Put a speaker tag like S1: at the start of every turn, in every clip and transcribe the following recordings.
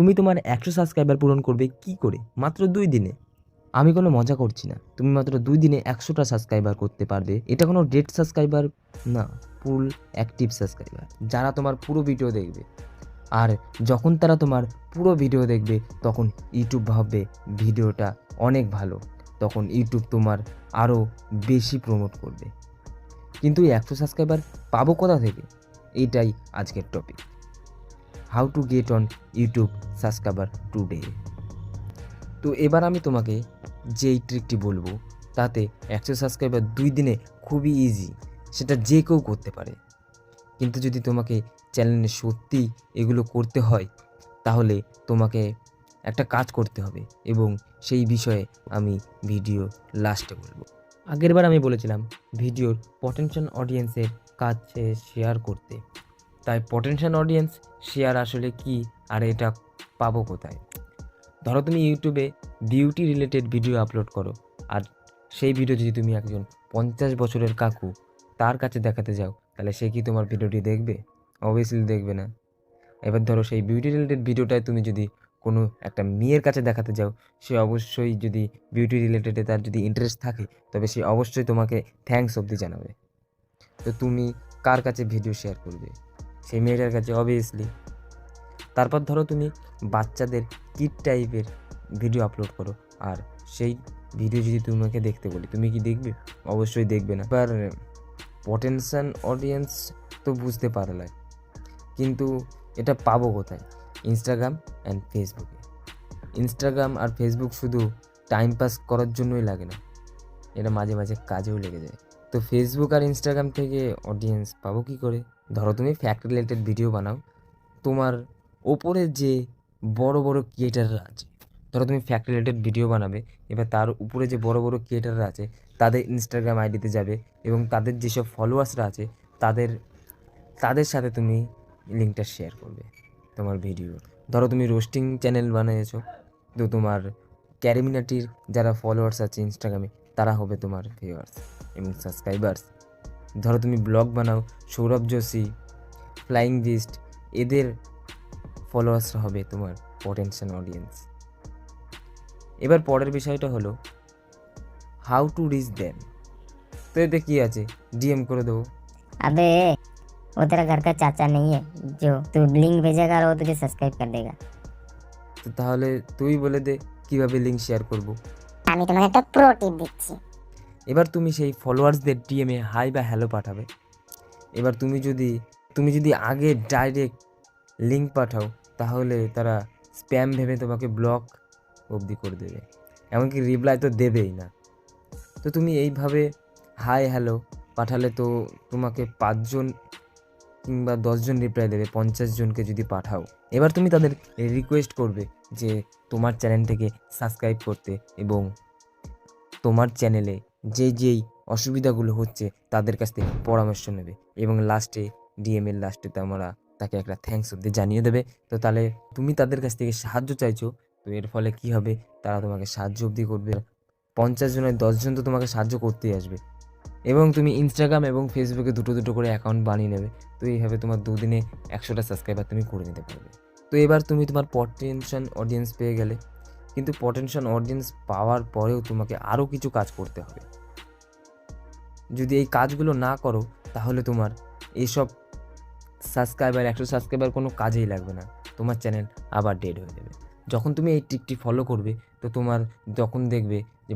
S1: তুমি তোমার 100 সাবস্ক্রাইবার পূরণ করবে কি করে? মাত্র 2 দিনে। আমি কোনো মজা করছি না। তুমি মাত্র 2 দিনে 100টা সাবস্ক্রাইবার করতে পারবে। এটা কোনো ডেড সাবস্ক্রাইবার না, ফুল অ্যাক্টিভ সাবস্ক্রাইবার, যারা তোমার পুরো ভিডিও দেখবে। আর যখন তারা তোমার পুরো ভিডিও দেখবে তখন ইউটিউব ভাববে ভিডিওটা অনেক ভালো, তখন ইউটিউব তোমার আরও বেশি প্রমোট করবে। কিন্তু এই 100 সাবস্ক্রাইবার পাবো কোথা থেকে? এইটাই আজকের topic, how to get on YouTube subscriber today. তো এবার আমি তোমাকে যেই ট্রিকটি বলবো তাতে 100 সাবস্ক্রাইবার 2 দিনে খুবই ইজি, সেটা যে কেউ করতে পারে। কিন্তু যদি তোমাকে চ্যানেলে সত্যি এগুলো করতে হয় তাহলে তোমাকে একটা কাজ করতে হবে, এবং সেই বিষয়ে আমি ভিডিও লাস্টে বলবো। আগেরবার আমি বলেছিলাম ভিডিওর পটেনশিয়াল অডিয়েন্সের কাছে শেয়ার করতে। তাই পটেনশিয়াল অডিয়েন্স শেয়ার আসলে কি, আর এটা পাবো কোথায়? ধরো তুমি ইউটিউবে বিউটি রিলেটেড ভিডিও আপলোড করো, আর সেই ভিডিও যদি তুমি একজন 50 বছরের কাকু তার কাছে দেখাতে যাও, তাহলে সে কি তোমার ভিডিওটি দেখবে? অবভিয়াসলি দেখবে না। এবার ধরো সেই বিউটি রিলেটেড ভিডিওটায় তুমি যদি কোনো একটা মেয়ের কাছে দেখাতে যাও, সে অবশ্যই, যদি বিউটি রিলেটেডে তার যদি ইন্টারেস্ট থাকে, তবে সে অবশ্যই তোমাকে থ্যাঙ্কস অবধি জানাবে। তো তুমি কার কাছে ভিডিও শেয়ার করবে? সেই মেয়েটার কাছে, অবভিয়াসলি। তারপর ধরো তুমি বাচ্চাদের কিড টাইপের ভিডিও আপলোড করো, আর সেই ভিডিও যদি তোমাকে দেখতে বলি, তুমি কি দেখবে? অবশ্যই দেখবে না। এবার পটেনশিয়াল অডিয়েন্স তো বুঝতে পারলে, কিন্তু এটা পাবো কোথায়? ইনস্টাগ্রাম অ্যান্ড ফেসবুকে। ইনস্টাগ্রাম আর ফেসবুক শুধু টাইম পাস করার জন্যই লাগে না, এটা মাঝে মাঝে কাজেও লেগে যায়। তো ফেসবুক আর ইনস্টাগ্রাম থেকে অডিয়েন্স পাবো কী করে? ধরো তুমি ফ্যাক্ট রিলেটেড ভিডিও বানাও, তোমার ওপরে যে বড় বড় ক্রিয়েটাররা আছে, ধরো তুমি ফ্যাক্ট রিলেটেড ভিডিও বানাবে, এবার তার উপরে যে বড় বড় ক্রিয়েটাররা আছে তাদের ইনস্টাগ্রাম আইডিতে যাবে, এবং তাদের যেসব ফলোয়ার্সরা আছে তাদের সাথে তুমি লিঙ্কটা শেয়ার করবে তোমার ভিডিও। ধরো তুমি রোস্টিং চ্যানেল বানিয়েছো, তো তোমার ক্যারিমিনাটির যারা ফলোয়ার্স আছে ইনস্টাগ্রামে, তারা হবে তোমার ভিউয়ার্স এবং সাবস্ক্রাইবার্স। ধরো তুমি ব্লগ বানাও, সৌরভ যোশী, ফ্লাইং বিস্ট, এদের ফলোয়ার্সরা হবে তোমার পটেনশিয়াল অডিয়েন্স। এবার পরের বিষয়টা হলো হাউ টু রিচ দেম। তো এতে কী আছে? ডিএম করে দেবো।
S2: अबे वो तेरा घर का चाचा नहीं है जो तू लिंक भेजेगा और वो तुझे सब्सक्राइब कर देगा।
S1: তো তাহলে তুই বলে দে কীভাবে লিঙ্ক শেয়ার করবো।
S2: আমি তোমাকে একটা প্রো টিপ দিচ্ছি।
S1: এবার তুমি সেই ফলোয়ার্সদের ডিএমে হাই বা হ্যালো পাঠাবে। এবার তুমি যদি আগে ডাইরেক্ট লিঙ্ক পাঠাও, তাহলে তারা স্প্যাম ভেবে তোমাকে ব্লক অবধি করে দেবে, এমনকি রিপ্লাই তো দেবেই না। তো তুমি এইভাবে হাই হ্যালো পাঠালে তো তোমাকে 5 জন কিংবা 10 জন রিপ্লাই দেবে 50 জনকে যদি পাঠাও। এবার তুমি তাদের রিকোয়েস্ট করবে যে তোমার চ্যানেলটাকে সাবস্ক্রাইব করতে, এবং তোমার চ্যানেলে যেই অসুবিধাগুলো হচ্ছে তাদের কাছ থেকে পরামর্শ নেবে, এবং লাস্টে ডিএমের লাস্টে তোমরা তাকে একটা থ্যাঙ্কস অবধি জানিয়ে দেবে। তো তাহলে তুমি তাদের কাছ থেকে সাহায্য চাইছো, তো এর ফলে কি হবে? তারা তোমাকে সাহায্য অবধি করবে। 50 জনের 10 জন তো তোমাকে সাহায্য করতেই আসবে, এবং তুমি ইনস্টাগ্রাম এবং ফেসবুকে দুটো করে অ্যাকাউন্ট বানিয়ে নেবে। তো এইভাবে তোমার 2 দিনে 100টা সাবস্ক্রাইবার তুমি করে নিতে পারবে। তো এবার তুমি তোমার পটেনশিয়াল অডিয়েন্স পেয়ে গেলে, কিন্তু পটেনশিয়াল অডিয়েন্স পাওয়ার পরেও তোমাকে আরও কিছু কাজ করতে হবে। যদি এই কাজগুলো না করো তাহলে তোমার এইসব সাবস্ক্রাইবার 100 সাবস্ক্রাইবার কোনো কাজেই লাগবে না, তোমার চ্যানেল আবার ডেড হয়ে যাবে। যখন তুমি এই ট্রিকটি ফলো করবে, তো তোমার যখন দেখবে যে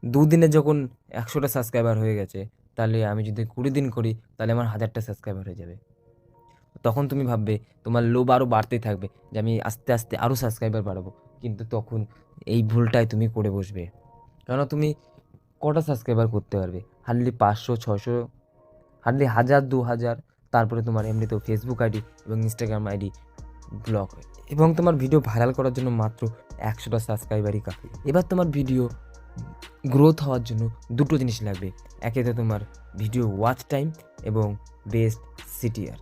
S1: 2 দিনে যখন 100টা সাবস্ক্রাইবার হয়ে গেছে, তাহলে আমি যদি 20 দিন করি তাহলে আমার 1000টা সাবস্ক্রাইবার হয়ে যাবে। তখন তুমি ভাববে, তোমার লোভ আরও বাড়তেই থাকবে যে আমি আস্তে আস্তে আরও সাবস্ক্রাইবার বাড়াবো। কিন্তু তখন এই ভুলটাই তুমি করে বসবে, কেননা তুমি কটা সাবস্ক্রাইবার করতে পারবে? Hardly 500 600, hardly 1000 2000। তারপরে তোমার এমনিতেও ফেসবুক আইডি এবং ইনস্টাগ্রাম আইডি ব্লক হয়, এবং তোমার ভিডিও ভাইরাল করার জন্য মাত্র 100টা সাবস্ক্রাইবারই কাফি। এবার তোমার ভিডিও গ্রোথ হওয়ার জন্য দুটো জিনিস লাগবে, একে তো তোমার ভিডিও ওয়াচ টাইম এবং বেস্ট সিটিআর।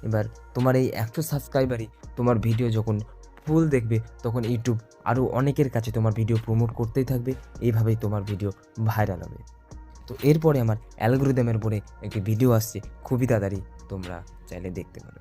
S1: এবার তোমার এই 100 সাবস্ক্রাইবারই তোমার ভিডিও যখন ফুল দেখবে, তখন ইউটিউব আরও অনেকের কাছে তোমার ভিডিও প্রমোট করতেই থাকবে, এইভাবেই তোমার ভিডিও ভাইরাল হবে। তো এরপরে আমার অ্যালগরিদমের উপরে একটি ভিডিও আসছে, খুবই তাড়াতাড়ি তোমরা চাইলে দেখতে পারো।